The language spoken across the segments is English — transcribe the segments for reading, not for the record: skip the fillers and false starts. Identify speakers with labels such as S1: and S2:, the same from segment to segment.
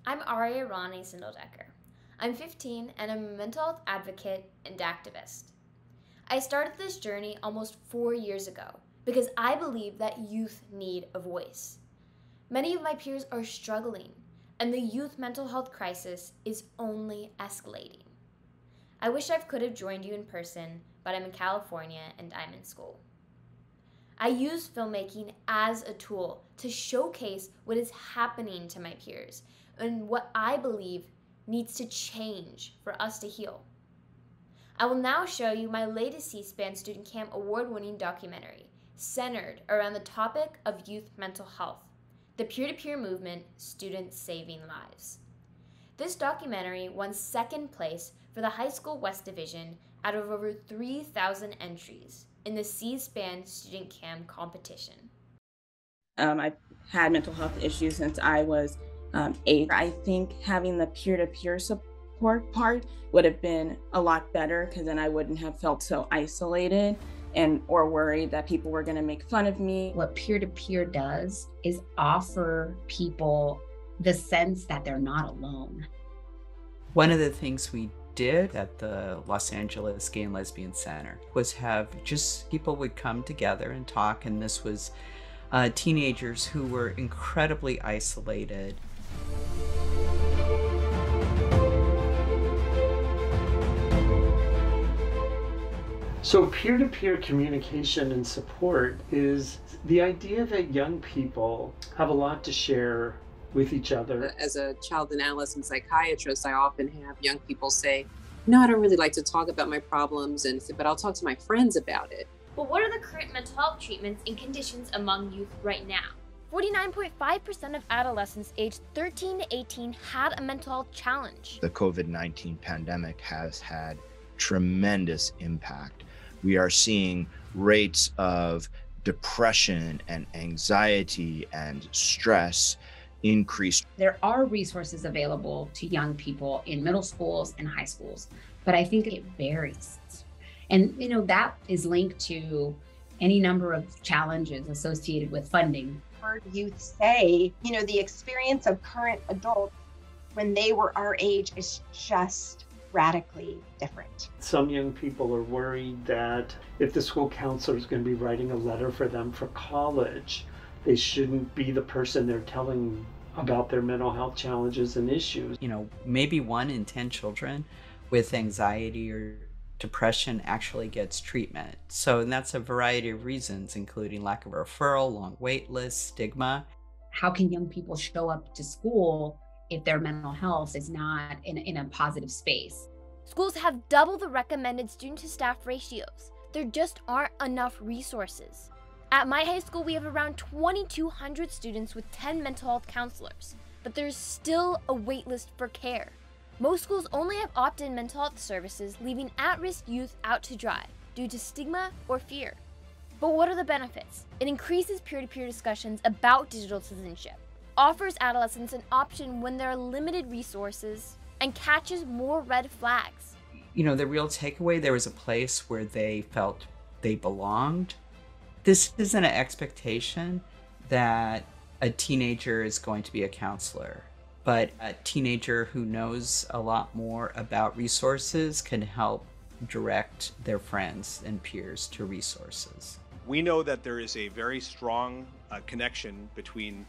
S1: I'm Aria Ronnie Sindeldecker. I'm 15 and I'm a mental health advocate and activist. I started this journey almost 4 years ago because I believe that youth need a voice. Many of my peers are struggling, and the youth mental health crisis is only escalating. I wish I could have joined you in person, but I'm in California and I'm in school. I use filmmaking as a tool to showcase what is happening to my peers and what I believe needs to change for us to heal. I will now show you my latest C-SPAN Student Cam award-winning documentary centered around the topic of youth mental health, the peer-to-peer movement, Students Saving Lives. This documentary won second place for the High School West Division out of over 3,000 entries in the C-SPAN Student Cam competition.
S2: I've had mental health issues since I was 8. I think having the peer-to-peer support part would have been a lot better, because then I wouldn't have felt so isolated or worried that people were going to make fun of me.
S3: What peer-to-peer does is offer people the sense that they're not alone.
S4: One of the things we did at the Los Angeles Gay and Lesbian Center was have just people would come together and talk, and this was teenagers who were incredibly isolated.
S5: So peer-to-peer communication and support is the idea that young people have a lot to share with each other.
S6: As a child and adolescent psychiatrist, I often have young people say, no, I don't really like to talk about my problems, but I'll talk to my friends about it.
S1: But what are the current mental health treatments and conditions among youth right now? 49.5% of adolescents aged 13 to 18 had a mental health challenge.
S7: The COVID-19 pandemic has had tremendous impact. We are seeing rates of depression and anxiety and stress increase.
S3: There are resources available to young people in middle schools and high schools, but I think it varies. And, that is linked to any number of challenges associated with funding.
S8: Heard youth say, the experience of current adults when they were our age is just radically different.
S5: Some young people are worried that if the school counselor is going to be writing a letter for them for college, they shouldn't be the person they're telling about their mental health challenges and issues.
S4: Maybe 1 in 10 children with anxiety or depression actually gets treatment. And that's a variety of reasons, including lack of referral, long wait lists, stigma.
S3: How can young people show up to school if their mental health is not in a positive space?
S1: Schools have double the recommended student-to-staff ratios. There just aren't enough resources. At my high school, we have around 2,200 students with 10 mental health counselors, but there's still a wait list for care. Most schools only have opt-in mental health services, leaving at-risk youth out to dry due to stigma or fear. But what are the benefits? It increases peer-to-peer discussions about digital citizenship, offers adolescents an option when there are limited resources, and catches more red flags.
S4: The real takeaway, there was a place where they felt they belonged. This isn't an expectation that a teenager is going to be a counselor, but a teenager who knows a lot more about resources can help direct their friends and peers to resources.
S9: We know that there is a very strong connection between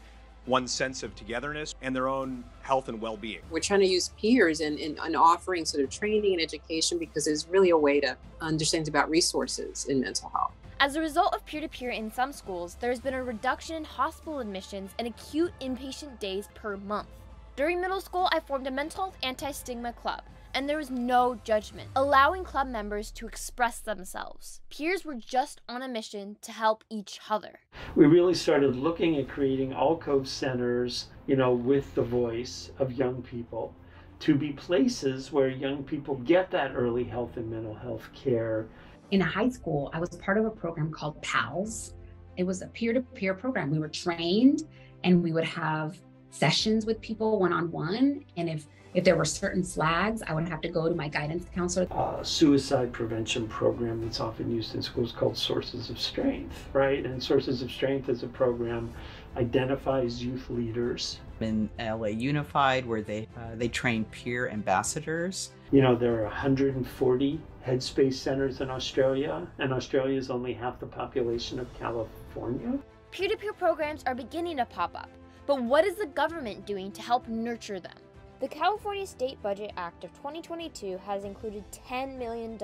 S9: one's sense of togetherness and their own health and well-being.
S6: We're trying to use peers and offering sort of training and education because it's really a way to understand about resources in mental health.
S1: As a result of peer-to-peer in some schools, there has been a reduction in hospital admissions and acute inpatient days per month. During middle school, I formed a mental health anti-stigma club, and there was no judgment, allowing club members to express themselves. Peers were just on a mission to help each other.
S5: We really started looking at creating alcove centers, with the voice of young people, to be places where young people get that early health and mental health care.
S3: In high school, I was part of a program called PALS. It was a peer-to-peer program. We were trained and we would have sessions with people one-on-one. And if there were certain flags, I would have to go to my guidance counselor.
S5: Suicide prevention program that's often used in schools called Sources of Strength, right? And Sources of Strength as a program identifies youth leaders
S4: In LA Unified, where they train peer ambassadors.
S5: You know, there are 140 Headspace centers in Australia, and Australia is only half the population of California.
S1: Peer-to-peer programs are beginning to pop up, but what is the government doing to help nurture them? The California State Budget Act of 2022 has included $10 million.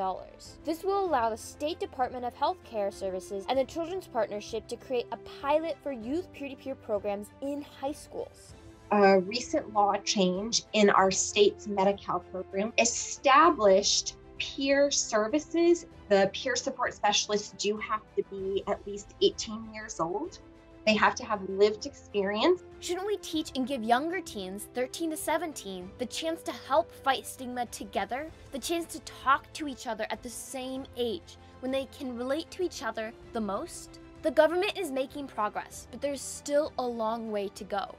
S1: This will allow the State Department of Health Care Services and the Children's Partnership to create a pilot for youth peer-to-peer programs in high schools.
S8: A recent law change in our state's Medi-Cal program established peer services. The peer support specialists do have to be at least 18 years old. They have to have lived experience.
S1: Shouldn't we teach and give younger teens, 13 to 17, the chance to help fight stigma together? The chance to talk to each other at the same age, when they can relate to each other the most? The government is making progress, but there's still a long way to go.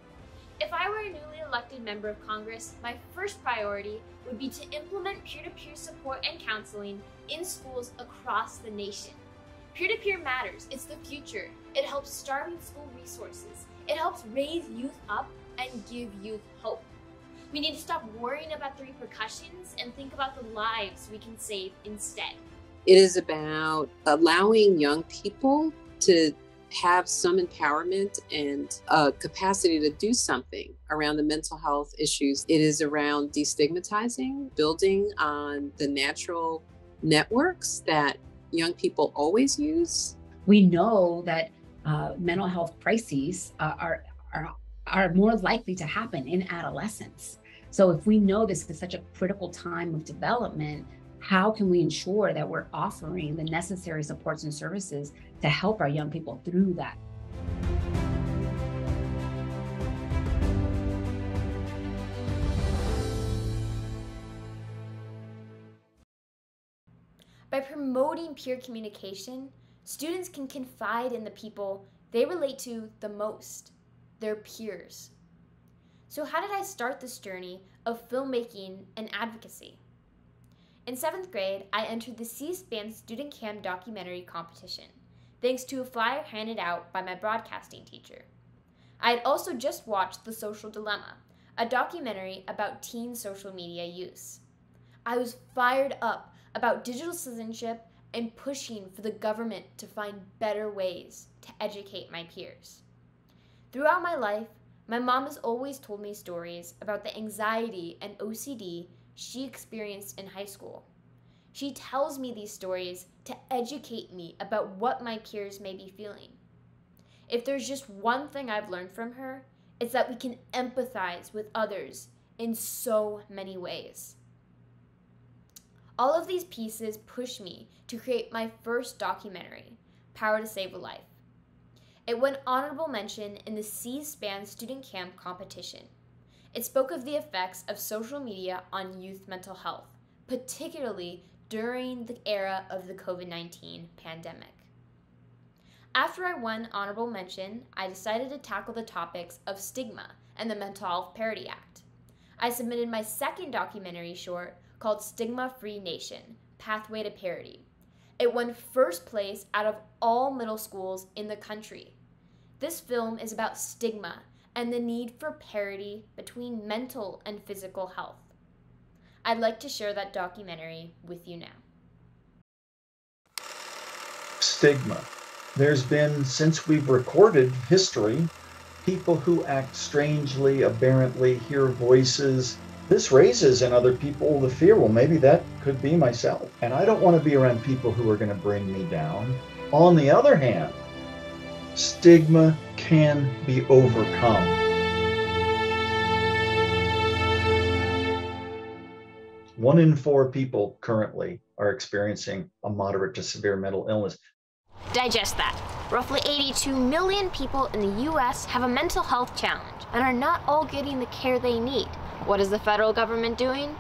S1: If I were a newly elected member of Congress, my first priority would be to implement peer-to-peer support and counseling in schools across the nation. Peer-to-peer matters. It's the future. It helps starving school resources. It helps raise youth up and give youth hope. We need to stop worrying about the repercussions and think about the lives we can save instead.
S6: It is about allowing young people to have some empowerment and capacity to do something around the mental health issues. It is around destigmatizing, building on the natural networks that young people always use.
S3: We know that mental health crises are more likely to happen in adolescence. So if we know this is such a critical time of development, how can we ensure that we're offering the necessary supports and services to help our young people through that?
S1: By promoting peer communication, students can confide in the people they relate to the most, their peers. So how did I start this journey of filmmaking and advocacy? In 7th grade, I entered the C-SPAN Student Cam documentary competition, thanks to a flyer handed out by my broadcasting teacher. I had also just watched The Social Dilemma, a documentary about teen social media use. I was fired up about digital citizenship and pushing for the government to find better ways to educate my peers. Throughout my life, my mom has always told me stories about the anxiety and OCD she experienced in high school. She tells me these stories to educate me about what my peers may be feeling. If there's just one thing I've learned from her, it's that we can empathize with others in so many ways. All of these pieces push me to create my first documentary, Power to Save a Life. It won honorable mention in the C-SPAN Student Camp competition. It spoke of the effects of social media on youth mental health, particularly during the era of the COVID-19 pandemic. After I won honorable mention, I decided to tackle the topics of stigma and the Mental Health Parity Act. I submitted my second documentary short called Stigma Free Nation, Pathway to Parity. It won first place out of all middle schools in the country. This film is about stigma and the need for parity between mental and physical health. I'd like to share that documentary with you now.
S10: Stigma. There's been, since we've recorded history, people who act strangely, aberrantly, hear voices. This raises in other people the fear, well, maybe that could be myself. And I don't want to be around people who are going to bring me down. On the other hand, stigma can be overcome. One in 4 people currently are experiencing a moderate to severe mental illness.
S1: Digest that. Roughly 82 million people in the U.S. have a mental health challenge and are not all getting the care they need. What is the federal government doing?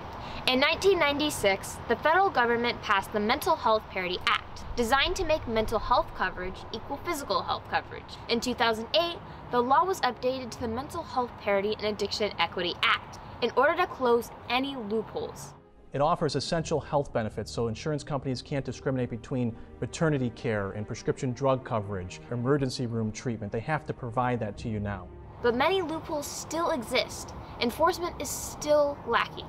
S1: In 1996, the federal government passed the Mental Health Parity Act, designed to make mental health coverage equal physical health coverage. In 2008, the law was updated to the Mental Health Parity and Addiction Equity Act in order to close any loopholes.
S11: It offers essential health benefits, so insurance companies can't discriminate between maternity care and prescription drug coverage, emergency room treatment. They have to provide that to you now.
S1: but many loopholes still exist. Enforcement is still lacking.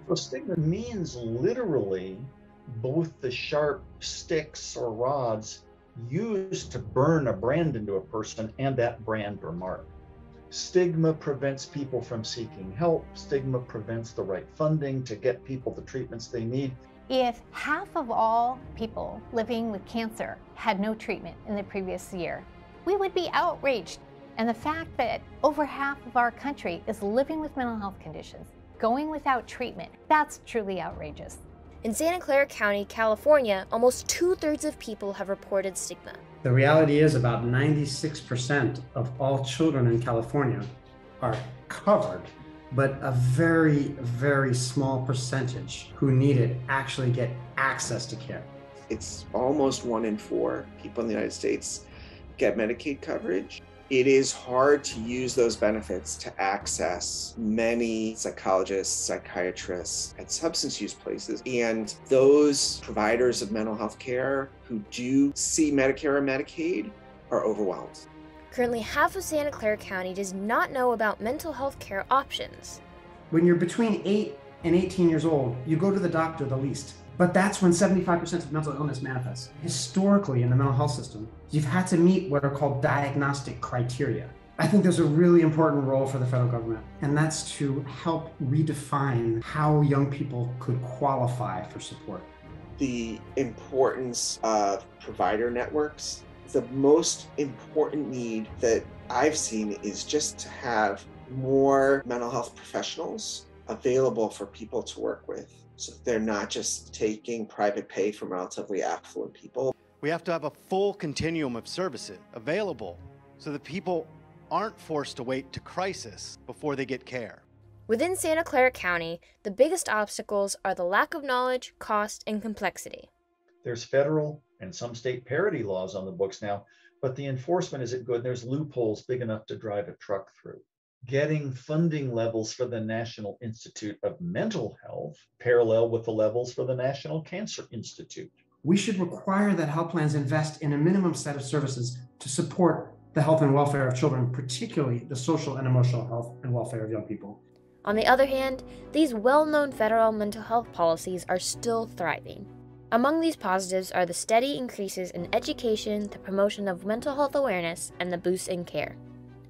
S10: So stigma means literally both the sharp sticks or rods used to burn a brand into a person and that brand or mark. Stigma prevents people from seeking help. Stigma prevents the right funding to get people the treatments they need.
S12: If half of all people living with cancer had no treatment in the previous year, we would be outraged. And the fact that over half of our country is living with mental health conditions, going without treatment, that's truly outrageous.
S1: In Santa Clara County, California, almost 2/3 of people have reported stigma.
S13: The reality is about 96% of all children in California are covered, but a very, very small percentage who need it actually get access to care.
S14: It's almost 1 in 4 people in the United States get Medicaid coverage. It is hard to use those benefits to access many psychologists, psychiatrists, and substance use places. And those providers of mental health care who do see Medicare or Medicaid are overwhelmed.
S1: Currently, half of Santa Clara County does not know about mental health care options.
S13: When you're between 8 and 18 years old, you go to the doctor the least. But that's when 75% of mental illness manifests. Historically, in the mental health system, you've had to meet what are called diagnostic criteria. I think there's a really important role for the federal government, and that's to help redefine how young people could qualify for support.
S14: The importance of provider networks. The most important need that I've seen is just to have more mental health professionals available for people to work with. So they're not just taking private pay from relatively affluent people.
S15: We have to have a full continuum of services available so that people aren't forced to wait to crisis before they get care.
S1: Within Santa Clara County, the biggest obstacles are the lack of knowledge, cost, and complexity.
S10: There's federal and some state parity laws on the books now, but the enforcement isn't good. There's loopholes big enough to drive a truck through. Getting funding levels for the National Institute of Mental Health parallel with the levels for the National Cancer Institute.
S13: We should require that health plans invest in a minimum set of services to support the health and welfare of children, particularly the social and emotional health and welfare of young people.
S1: On the other hand, these well-known federal mental health policies are still thriving. Among these positives are the steady increases in education, the promotion of mental health awareness, and the boost in care.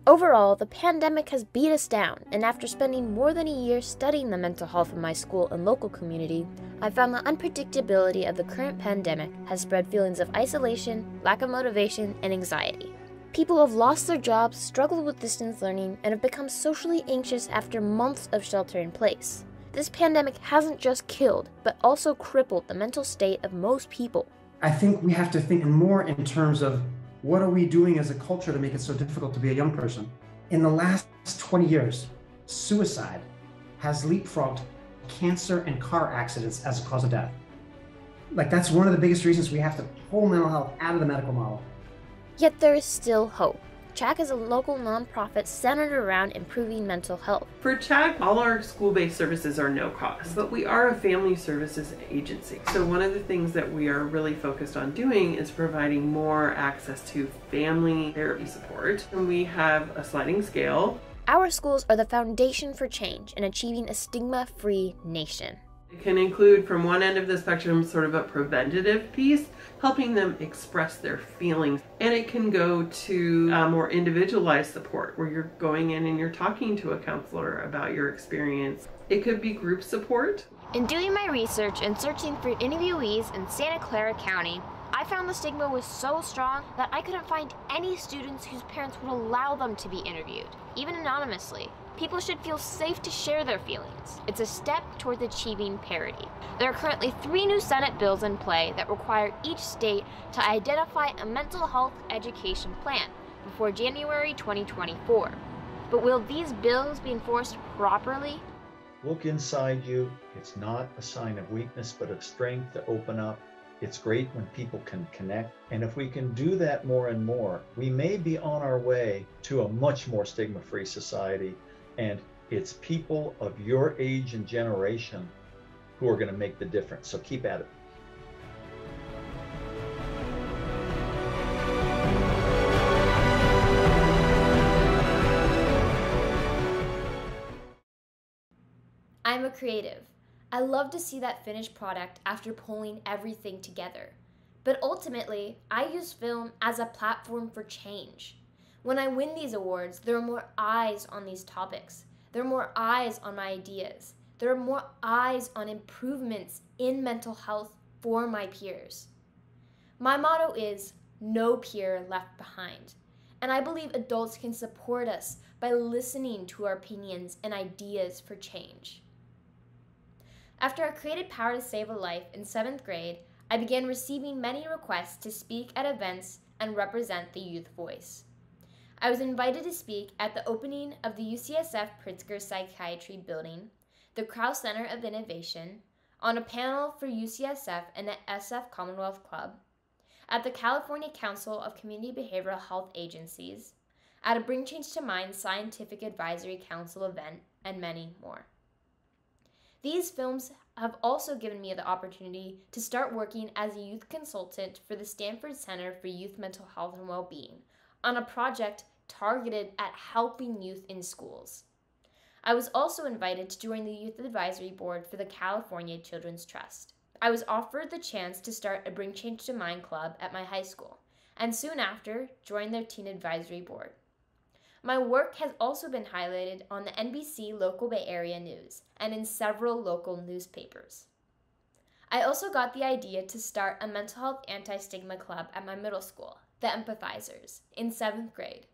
S1: Overall, the pandemic has beat us down, and after spending more than a year studying the mental health of my school and local community, I found the unpredictability of the current pandemic has spread feelings of isolation, lack of motivation, and anxiety. People have lost their jobs, struggled with distance learning, and have become socially anxious after months of shelter in place. This pandemic hasn't just killed, but also crippled the mental state of most people.
S13: I think we have to think more in terms of what are we doing as a culture to make it so difficult to be a young person? In the last 20 years, suicide has leapfrogged cancer and car accidents as a cause of death. Like, that's one of the biggest reasons we have to pull mental health out of the medical model.
S1: Yet there is still hope. CHAC is a local nonprofit centered around improving mental health.
S16: For CHAC, all our school-based services are no cost, but we are a family services agency. So one of the things that we are really focused on doing is providing more access to family therapy support. And we have a sliding scale.
S1: Our schools are the foundation for change in achieving a stigma-free nation.
S16: It can include, from one end of the spectrum, sort of a preventative piece, helping them express their feelings. And it can go to more individualized support, where you're going in and you're talking to a counselor about your experience. It could be group support.
S1: In doing my research and searching for interviewees in Santa Clara County, I found the stigma was so strong that I couldn't find any students whose parents would allow them to be interviewed, even anonymously. People should feel safe to share their feelings. It's a step towards achieving parity. There are currently 3 new Senate bills in play that require each state to identify a mental health education plan before January 2024. But will these bills be enforced properly?
S10: Look inside you. It's not a sign of weakness, but of strength to open up. It's great when people can connect. And if we can do that more and more, we may be on our way to a much more stigma-free society. And it's people of your age and generation who are going to make the difference. So keep at it.
S1: I'm a creative. I love to see that finished product after pulling everything together. But ultimately, I use film as a platform for change. When I win these awards, there are more eyes on these topics. There are more eyes on my ideas. There are more eyes on improvements in mental health for my peers. My motto is, no peer left behind. And I believe adults can support us by listening to our opinions and ideas for change. After I created Power to Save a Life in 7th grade, I began receiving many requests to speak at events and represent the youth voice. I was invited to speak at the opening of the UCSF Pritzker Psychiatry Building, the Krauss Center of Innovation, on a panel for UCSF and the SF Commonwealth Club, at the California Council of Community Behavioral Health Agencies, at a Bring Change to Mind Scientific Advisory Council event, and many more. These films have also given me the opportunity to start working as a youth consultant for the Stanford Center for Youth Mental Health and Well-Being on a project targeted at helping youth in schools. I was also invited to join the Youth Advisory Board for the California Children's Trust. I was offered the chance to start a Bring Change to Mind club at my high school, and soon after, joined their Teen Advisory Board. My work has also been highlighted on the NBC Local Bay Area News and in several local newspapers. I also got the idea to start a mental health anti-stigma club at my middle school, the Empathizers, in 7th grade.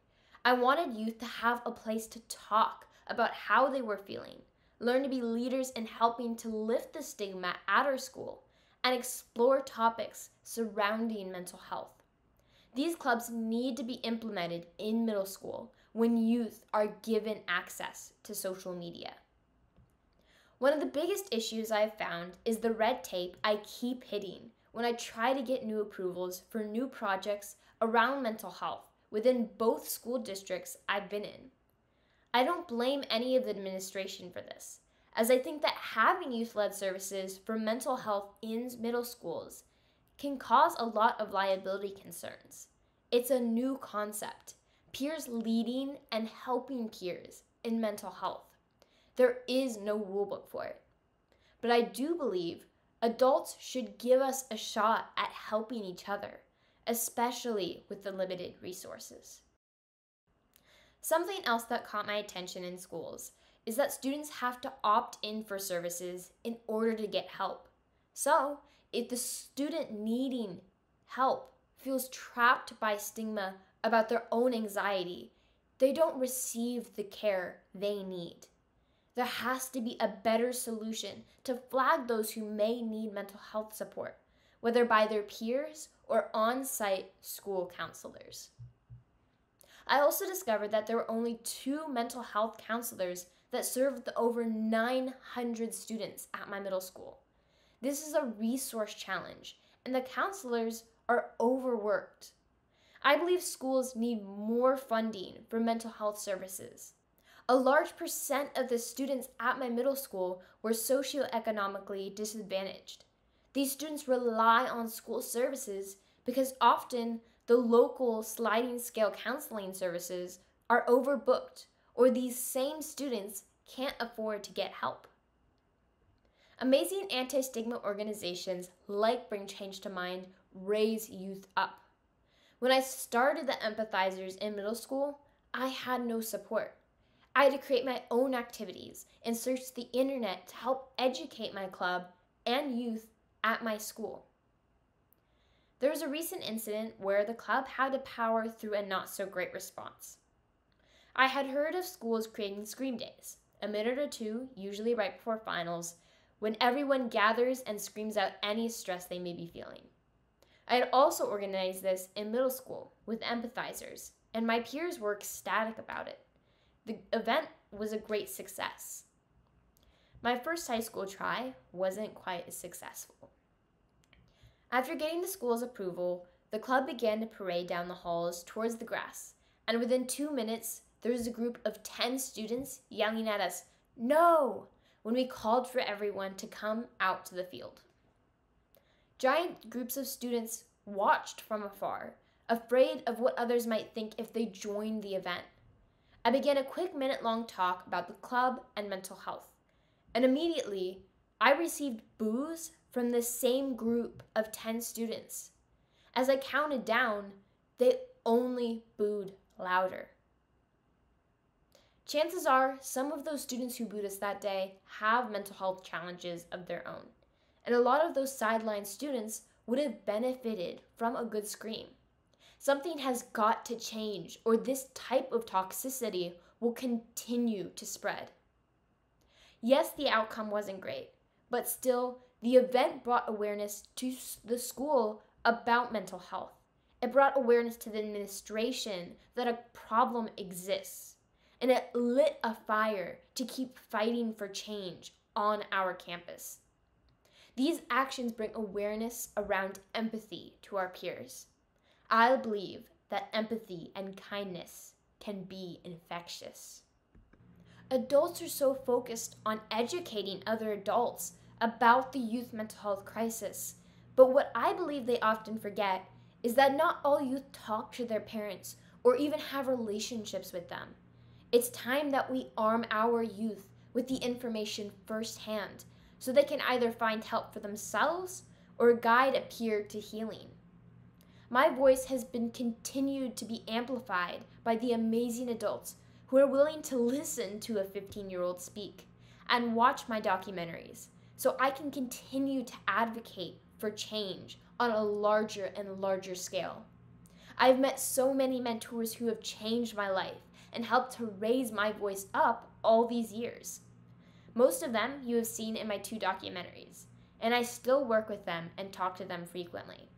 S1: I wanted youth to have a place to talk about how they were feeling, learn to be leaders in helping to lift the stigma at our school, and explore topics surrounding mental health. These clubs need to be implemented in middle school when youth are given access to social media. One of the biggest issues I have found is the red tape I keep hitting when I try to get new approvals for new projects around mental health within both school districts I've been in. I don't blame any of the administration for this, as I think that having youth-led services for mental health in middle schools can cause a lot of liability concerns. It's a new concept, peers leading and helping peers in mental health. There is no rulebook for it. But I do believe adults should give us a shot at helping each other, especially with the limited resources. Something else that caught my attention in schools is that students have to opt in for services in order to get help. So, if the student needing help feels trapped by stigma about their own anxiety, they don't receive the care they need. There has to be a better solution to flag those who may need mental health support, whether by their peers or on-site school counselors. I also discovered that there were only 2 mental health counselors that served the over 900 students at my middle school. This is a resource challenge, and the counselors are overworked. I believe schools need more funding for mental health services. A large percent of the students at my middle school were socioeconomically disadvantaged. These students rely on school services because often the local sliding scale counseling services are overbooked, or these same students can't afford to get help. Amazing anti-stigma organizations like Bring Change to Mind raise youth up. When I started the Empathizers in middle school, I had no support. I had to create my own activities and search the internet to help educate my club and youth at my school. There was a recent incident where the club had to power through a not-so-great response. I had heard of schools creating Scream Days, a minute or 2, usually right before finals, when everyone gathers and screams out any stress they may be feeling. I had also organized this in middle school with Empathizers, and my peers were ecstatic about it. The event was a great success. My first high school try wasn't quite as successful. After getting the school's approval, the club began to parade down the halls towards the grass, and within 2 minutes, there was a group of 10 students yelling at us, "No!" when we called for everyone to come out to the field. Giant groups of students watched from afar, afraid of what others might think if they joined the event. I began a quick minute-long talk about the club and mental health, And immediately, I received boos from the same group of 10 students. As I counted down, they only booed louder. Chances are some of those students who booed us that day have mental health challenges of their own. And a lot of those sideline students would have benefited from a good scream. Something has got to change, or this type of toxicity will continue to spread. Yes, the outcome wasn't great, but still, the event brought awareness to the school about mental health. It brought awareness to the administration that a problem exists, and it lit a fire to keep fighting for change on our campus. These actions bring awareness around empathy to our peers. I believe that empathy and kindness can be infectious. Adults are so focused on educating other adults about the youth mental health crisis, but what I believe they often forget is that not all youth talk to their parents or even have relationships with them. It's time that we arm our youth with the information firsthand so they can either find help for themselves or guide a peer to healing. My voice has been continued to be amplified by the amazing adults who are willing to listen to a 15-year-old speak and watch my documentaries so I can continue to advocate for change on a larger and larger scale. I've met so many mentors who have changed my life and helped to raise my voice up all these years. Most of them you have seen in my 2 documentaries, and I still work with them and talk to them frequently.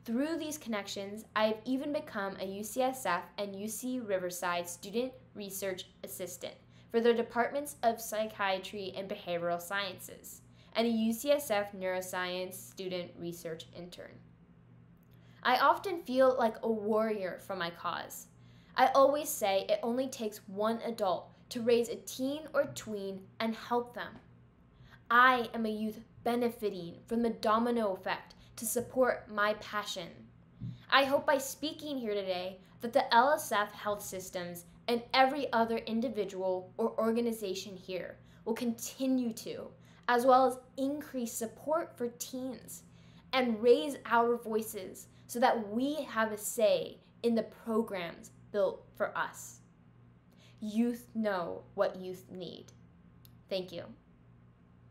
S1: Through these connections, I have even become a UCSF and UC Riverside student research assistant for their departments of psychiatry and behavioral sciences, and a UCSF neuroscience student research intern. I often feel like a warrior for my cause. I always say it only takes one adult to raise a teen or tween and help them. I am a youth benefiting from the domino effect to support my passion. I hope by speaking here today that the LSF health systems and every other individual or organization here will continue to, as well as increase support for teens and raise our voices so that we have a say in the programs built for us. Youth know what youth need. Thank you.